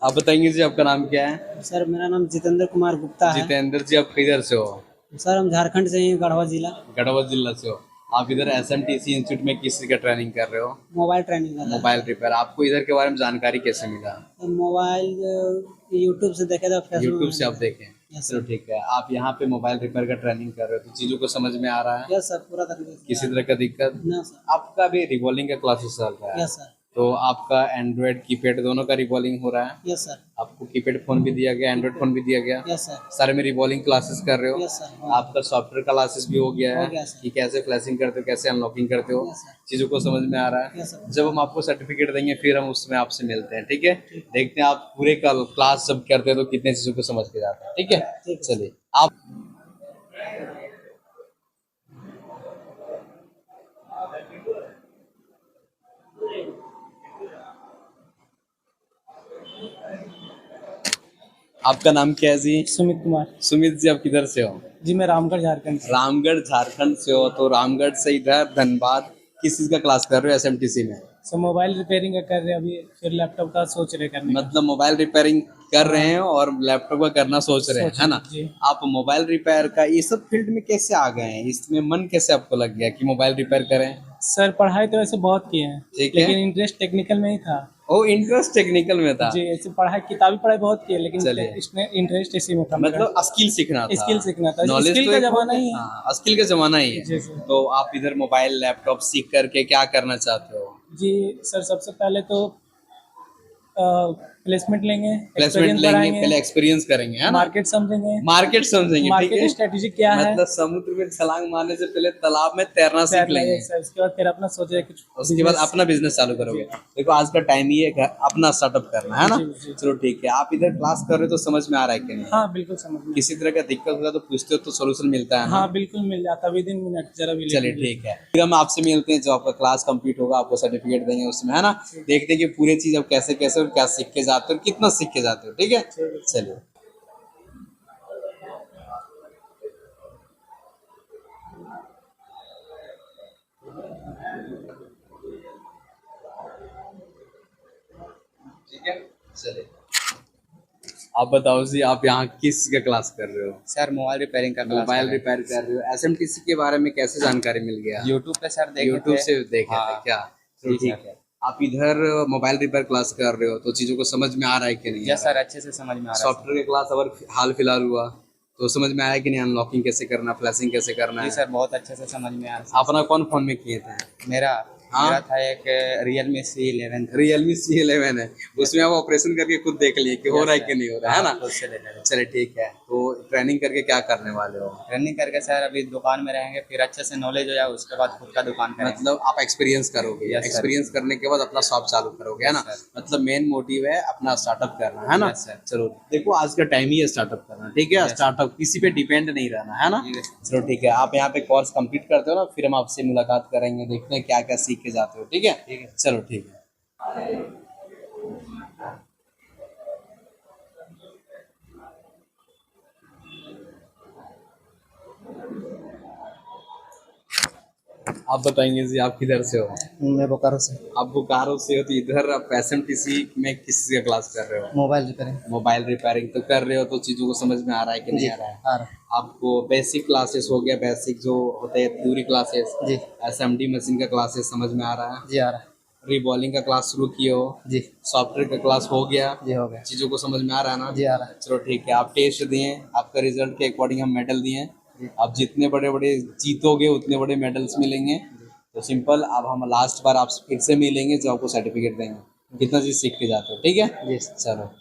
आप बताएंगे जी आपका नाम क्या है? सर मेरा नाम जितेंद्र कुमार गुप्ता है। जितेंद्र जी, आप किधर से हो? सर हम झारखंड से हैं, गढ़वा जिला। गढ़वा जिला से हो। आप इधर एसएमटीसी इंस्टीट्यूट में किस चीज़ का ट्रेनिंग कर रहे हो? मोबाइल ट्रेनिंग कर रहा मोबाइल रिपेयर। आपको इधर के बारे में जानकारी कैसे मिला? है। मोबाइल यूट्यूब से देखे था, फेसबुक यूट्यूब में से आप देखा। देखें? यस चलो सर। ठीक है। आप यहाँ पे मोबाइल रिपेयर का ट्रेनिंग कर रहे हो तो चीज़ों को समझ में आ रहा है? यस सर, पूरा तरीके से किसी तरह का दिक्कत? ना सर। आपका भी रिवॉल्विंग का क्लासेस चल रहा है, यस सर। तो आपका एंड्रॉयड कीपैड दोनों का रिवॉल्विंग हो रहा है? Yes sir. आपको कीपैड फोन भी दिया गया, एंड्रॉयड फोन भी दिया गया? Yes sir. सारे में रिवॉल्विंग क्लासेस कर रहे हो? Yes sir. आपका सॉफ्टवेयर क्लासेस भी हो गया हो है गया सर। कि कैसे फ्लैशिंग करते हो, कैसे अनलॉकिंग करते हो? Yes sir. चीज़ों को समझ में आ रहा है। Yes sir. जब हम आपको सर्टिफिकेट देंगे फिर हम उसमें आपसे मिलते हैं, ठीक है? देखते हैं आप पूरे क्लास जब करते हैं तो कितने चीज़ों को समझ के जाते हैं, ठीक है? ठीक है सर। चलिए आप आपका नाम क्या है जी? सुमित कुमार। सुमित जी, आप किधर से हो? जी मैं रामगढ़ झारखंड से। रामगढ़ झारखंड से हो, तो रामगढ़ से इधर धनबाद किस चीज़ का क्लास कर रहे हो एसएमटीसी में? सर मोबाइल रिपेयरिंग का कर रहे हैं अभी, फिर लैपटॉप का सोच रहे करने का। मतलब मोबाइल रिपेयरिंग कर रहे हैं और लैपटॉप का करना सोच रहे हैं, सोच है रहे ना? हैं, जी। आप मोबाइल रिपेयर का ये सब फील्ड में कैसे आ गए हैं? इसमें मन कैसे आपको लग गया कि मोबाइल रिपेयर करें? सर पढ़ाई तो वैसे बहुत किए हैं, ठीक है। लेकिन इंटरेस्ट टेक्निकल में ही था। ओ, इंटरेस्ट टेक्निकल में था। जी ऐसे पढ़ाई, किताबी पढ़ाई बहुत की है, लेकिन चलिए। इसमें इंटरेस्ट इसी में था मेरा। मतलब स्किल सीखना था। स्किल सीखना था, नॉलेज स्किल तो का एक हो जमाना गया। ही है। हाँ, स्किल का जमाना ही है। जी सर। तो आप इधर मोबाइल लैपटॉप सीख करके क्या करना चाहते हो? जी सर, सबसे पहले तो प्लेसमेंट लेंगे, प्लेसमेंट एक्सपीरियंस लेंगे, बढ़ाएंगे, पहले एक्सपीरियंस करेंगे, है ना? मार्केट समझेंगे, मार्केट समझेंगे, ठीक मार्केट है? स्ट्रेटेजी क्या है, मतलब समुद्र में छलांग मारने से पहले तालाब में तैरना सीख तैरना है लेंगे। सर। उसके बाद फिर अपना सोचे कुछ उसके बाद बिजनेस। अपना बिजनेस चालू करोगे। देखो आज का टाइम ही है कि अपना स्टार्टअप करना है ना। जी जी। चलो ठीक है। आप इधर क्लास कर रहे हो तो समझ में आ रहा है कि नहीं? हाँ बिल्कुल समझ में। किसी तरह का दिक्कत होता है तो पूछते हो तो सोल्यूशन मिलता है ना? हाँ बिल्कुल मिल जाता, विद इन मिनट, जरा भी चलिए लेट। ठीक है। फिर हम आपसे मिलते हैं, जो आपका क्लास कंप्लीट होगा आपको सर्टिफिकेट देंगे उसमें, है ना? देखते हैं कि पूरी चीज अब कैसे कैसे और क्या सीख के जाते हो और कितना सीख के जाते हो, ठीक है? चलिए। ठीक है, चलिए। आप बताओ जी, आप यहाँ किस का क्लास कर रहे हो? सर मोबाइल रिपेयरिंग का क्लास मोबाइल कर रहे रिपेयर कर रहे हो। एसएमटीसी के बारे में कैसे जानकारी मिल गया? हैं। यूट्यूब पे सर देखे यूट्यूब थे। से देखे थे हाँ क्या? तो जी ठीक सर। है। आप इधर मोबाइल रिपेयर क्लास कर रहे हो तो चीजों को समझ में आ रहा है कि नहीं आ यस रहा सर, है? अच्छे से समझ में आ रहा है सर। सॉफ्टवेयर की क्लास अगर हाल फिलहाल हुआ तो समझ में आया कि नहीं? अनलॉकिंग कैसे करना, फ्लैशिंग कैसे करना जी है? सर, बहुत अच्छे से समझ में आ रहा है अपना कौन फोन में किए थे? सर। मेरा हाँ? मेरा था एक रियलमी C11 था। रियलमी C11 है। उसमें आप ऑपरेशन करके खुद देख लिए कि हो यस रहा है सर। कि नहीं हो रहा है हाँ, ना? खुद से ले ले रहे। चलिए ठीक है। तो ट्रेनिंग करके क्या करने वाले हो? रनिंग करके सर अभी दुकान में रहेंगे, फिर अच्छे से नॉलेज हो जाए उसके बाद खुद का दुकान करेंगे। मतलब आप एक्सपीरियंस करोगे, Yes, sir. एक्सपीरियंस करने के बाद अपना शॉप चालू करोगे, है ना? Yes, sir. मतलब मेन मोटिव है अपना स्टार्टअप करना, है ना? Yes, sir. चलो देखो आज का टाइम ही है स्टार्टअप करना, ठीक है? Yes, sir. स्टार्टअप किसी पे डिपेंड नहीं रहना, है ना? Yes, sir. चलो ठीक है। आप यहाँ पे कोर्स कंप्लीट करते हो ना, फिर हम आपसे मुलाकात करेंगे, देखते हैं क्या क्या सीख के जाते हो, ठीक है? ठीक है। चलो ठीक है। आप बताएंगे जी, आप किधर से हो? मैं बोकारो से। आप बोकारो से हो तो इधर आप एसएमटीसी में किस चीज़ का क्लास कर रहे हो? Mobile repairing. मोबाइल रिपेयरिंग तो कर रहे हो तो चीज़ों को समझ में आ रहा है कि नहीं आ रहा है? आ रहा। आपको बेसिक क्लासेस हो गया, बेसिक जो होते हैं थ्योरी क्लासेस, जी। एसएमडी मशीन का क्लासेस समझ में आ रहा है? जी आ रहा। रिबॉलिंग का क्लास शुरू किए हो? जी। सॉफ्टवेयर का क्लास हो गया? जी हो गया। चीज़ों को समझ में आ रहा है ना? जी आ रहा। चलो ठीक है। आप टेस्ट दिए, आपका रिजल्ट के अकॉर्डिंग हम मेडल दिए। आप जितने बड़े बड़े जीतोगे उतने बड़े मेडल्स मिलेंगे। तो सिंपल, अब हम लास्ट बार आप फिर से मिलेंगे जो आपको सर्टिफिकेट देंगे कितना चीज़ सीख के जाते हो, ठीक है? जी। चलो।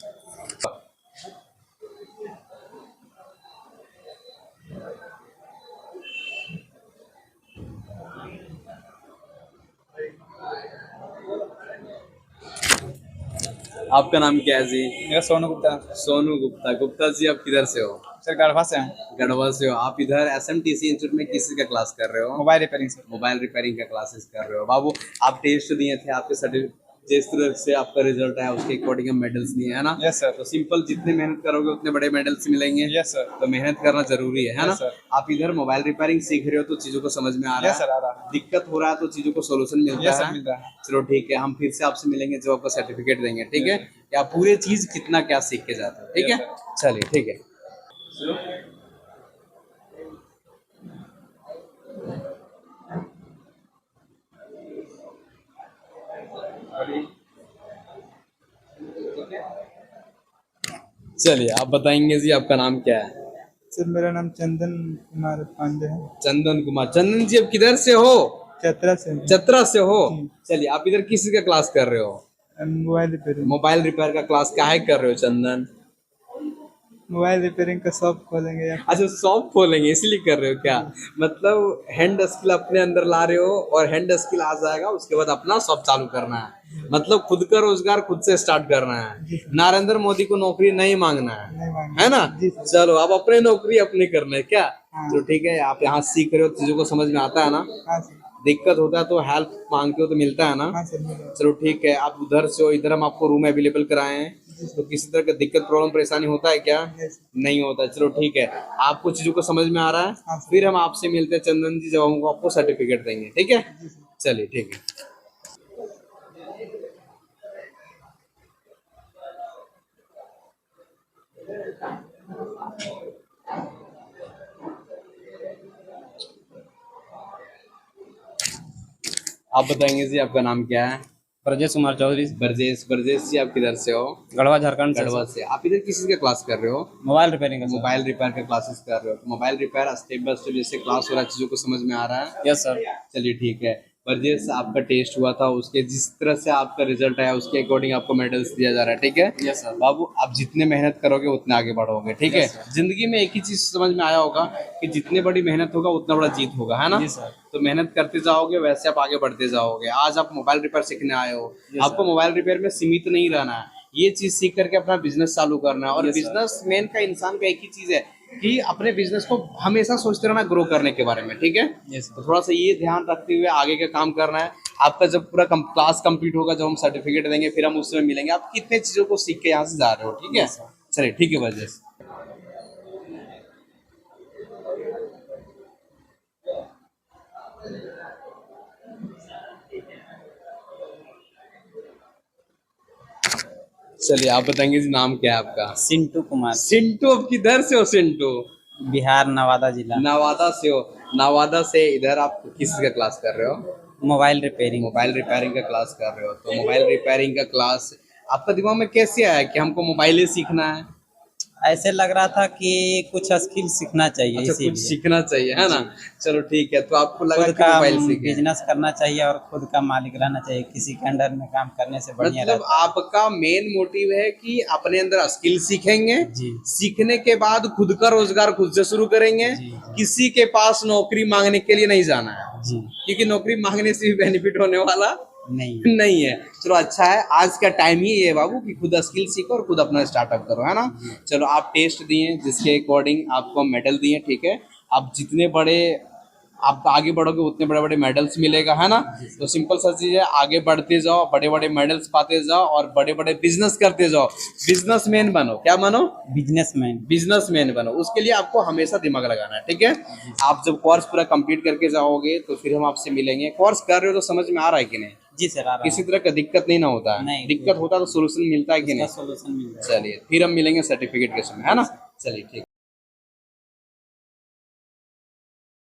आपका नाम क्या है जी? मेरा सोनू गुप्ता। सोनू गुप्ता। गुप्ता जी, आप किधर से हो? सर गढ़वा से हैं। गढ़वा से हो। आप इधर एसएमटीसी इंस्टीट्यूट में किस चीज़ का क्लास कर रहे हो? Mobile repairing sir. Mobile repairing का क्लासेस कर रहे हो। बाबू, आप टेस्ट दिए थे, आपके जिस तरह से आपका रिजल्ट है उसके अकॉर्डिंग हम मेडल्स दिए है ना। Yes sir. तो सिंपल जितने मेहनत करोगे उतने बड़े मेडल्स मिलेंगे। Yes sir. तो मेहनत करना जरूरी है ना। Yes, sir. आप इधर मोबाइल रिपेयरिंग सीख रहे हो तो चीजों को समझ में आ रहा यस सर, है, आ रहा है। दिक्कत हो रहा है तो चीजों को सोल्यूशन मिलता यस सर, है। मिल रहा है। चलो ठीक है, हम फिर से आपसे मिलेंगे जो आपको सर्टिफिकेट देंगे, ठीक है। या पूरे चीज कितना क्या सीख के जाते हो, ठीक है। Yes, चलिए ठीक है। चलिए आप बताएंगे जी आपका नाम क्या है। सर मेरा नाम चंदन कुमार पांडे है। चंदन कुमार। चंदन जी आप किधर से हो। चतरा से हूँ। चतरा से हो। चलिए आप इधर किसी का क्लास कर रहे हो। Mobile repairing. मोबाइल रिपेयर का क्लास काहे कर रहे हो चंदन। मोबाइल रिपेयरिंग का शॉप खोलेंगे या अच्छा शॉप खोलेंगे इसलिए कर रहे हो क्या। मतलब हैंड स्किल अपने अंदर ला रहे हो और हैंड स्किल आ जाएगा उसके बाद अपना शॉप चालू करना है। मतलब खुद का रोजगार खुद से स्टार्ट करना है। नरेंद्र मोदी को नौकरी नहीं मांगना नहीं मांगना। है ना। जी सर। चलो अब अपने नौकरी अपने करना है क्या। हाँ। तो ठीक है, आप यहाँ सीख रहे हो चीजों को समझ में आता है ना। हाँ सर। दिक्कत होता है तो हेल्प मांगते हो तो मिलता है ना। हाँ सर मिल रहा है। चलो ठीक है, आप उधर से हो, इधर हम आपको रूम अवेलेबल कराए हैं। तो किसी तरह का दिक्कत प्रॉब्लम परेशानी होता है क्या। यस। नहीं होता। चलो ठीक है, आपको चीजों को समझ में आ रहा है। हाँ सर। फिर हम आपसे मिलते हैं चंदन जी जब हमको आपको सर्टिफिकेट देंगे, ठीक है। चलिए ठीक है। आप बताएंगे जी आपका नाम क्या है। ब्रजेश कुमार चौधरी, ब्रजेश। ब्रजेश जी आप किधर से हो। गढ़वा झारखंड से। गढ़वा से। आप इधर किस चीज का क्लास कर रहे हो। मोबाइल रिपेयरिंग का सर। मोबाइल रिपेयर का क्लासेस कर रहे हो। तो mobile repair step by step जैसे क्लास हो रहा है चीजों को समझ में आ रहा है। Yes sir. चलिए ठीक है। ब्रजेश आपका टेस्ट हुआ था, उसके जिस तरह से आपका रिजल्ट आया उसके अकॉर्डिंग आपको मेडल्स दिया जा रहा है, ठीक है। Yes sir. बाबू आप जितने मेहनत करोगे उतने आगे बढ़ोगे, ठीक है। Yes, sir. जिंदगी में एक ही चीज समझ में आया होगा कि जितनी बड़ी मेहनत होगा उतना बड़ा जीत होगा, है ना। जी सर। तो मेहनत करते जाओगे वैसे आप आगे बढ़ते जाओगे। आज आप मोबाइल रिपेयर सीखने आए हो। Yes, आपको मोबाइल रिपेयर में सीमित नहीं रहना है, ये चीज सीख करके अपना बिजनेस चालू करना है। और Yes, sir. बिजनेस मैन का इंसान का एक ही चीज है कि अपने बिजनेस को हमेशा सोचते रहना ग्रो करने के बारे में, ठीक है। यस तो थोड़ा सा ये ध्यान रखते हुए आगे का काम करना है। आपका जब पूरा क्लास कंप्लीट होगा, जब हम सर्टिफिकेट देंगे फिर हम उसमें मिलेंगे। आप कितने चीजों को सीख के यहाँ से जा रहे हो, ठीक है। Yes, sir. चलिए ठीक है ब्रजेश। चलिए आप बताएंगे जी नाम क्या है आपका। सिंटू कुमार, सिंटू। अब किधर से हो सिंटू। बिहार नवादा जिला। नवादा से हो। नवादा से इधर आप किस का क्लास कर रहे हो। Mobile repairing. मोबाइल रिपेयरिंग का क्लास कर रहे हो। तो मोबाइल रिपेयरिंग का क्लास आपका दिमाग में कैसे आया कि हमको मोबाइल ही सीखना है। ऐसे लग रहा था कि कुछ स्किल सीखना चाहिए, अच्छा कुछ इसीलिए सीखना चाहिए, है ना। चलो ठीक है, तो आपको लगा खुद कि का मोबाइल सीखे। बिजनेस करना चाहिए और खुद का मालिक रहना चाहिए। किसी के अंडर में काम करने से बढ़िया मतलब रहता आपका मेन मोटिव है कि अपने अंदर स्किल सीखेंगे। है। जी सीखने के बाद खुद का रोजगार खुद से शुरू करेंगे। जी। किसी के पास नौकरी मांगने के लिए नहीं जाना है, जी। क्योंकि नौकरी मांगने से भी बेनिफिट होने वाला नहीं। नहीं है। चलो अच्छा है, आज का टाइम ही ये बाबू कि खुद स्किल सीखो और खुद अपना स्टार्टअप करो, है ना। चलो आप टेस्ट दिए जिसके अकॉर्डिंग आपको मेडल दिए, ठीक है। आप जितने बड़े आप आगे बढ़ोगे उतने बड़े बड़े मेडल्स मिलेगा, है ना। तो सिंपल सा चीज है, आगे बढ़ते जाओ, बड़े बड़े मेडल्स पाते जाओ और बड़े बड़े बिजनेस करते जाओ। बिजनेसमैन बनो। क्या बनो। बिजनेसमैन। बिजनेसमैन बनो। उसके लिए आपको हमेशा दिमाग लगाना है, ठीक है। आप जब कोर्स पूरा कंप्लीट करके जाओगे तो फिर हम आपसे मिलेंगे। कोर्स कर रहे हो तो समझ में आ रहा है कि नहीं। जी सर, आ रहा किसी तरह का दिक्कत नहीं ना होता है। नहीं। दिक्कत होता है तो सोल्यूशन मिलता है कि है। नहीं। सोल्यूशन मिल जाएगा। चलिए फिर हम मिलेंगे सर्टिफिकेट के समय, है ना। चलिए ठीक।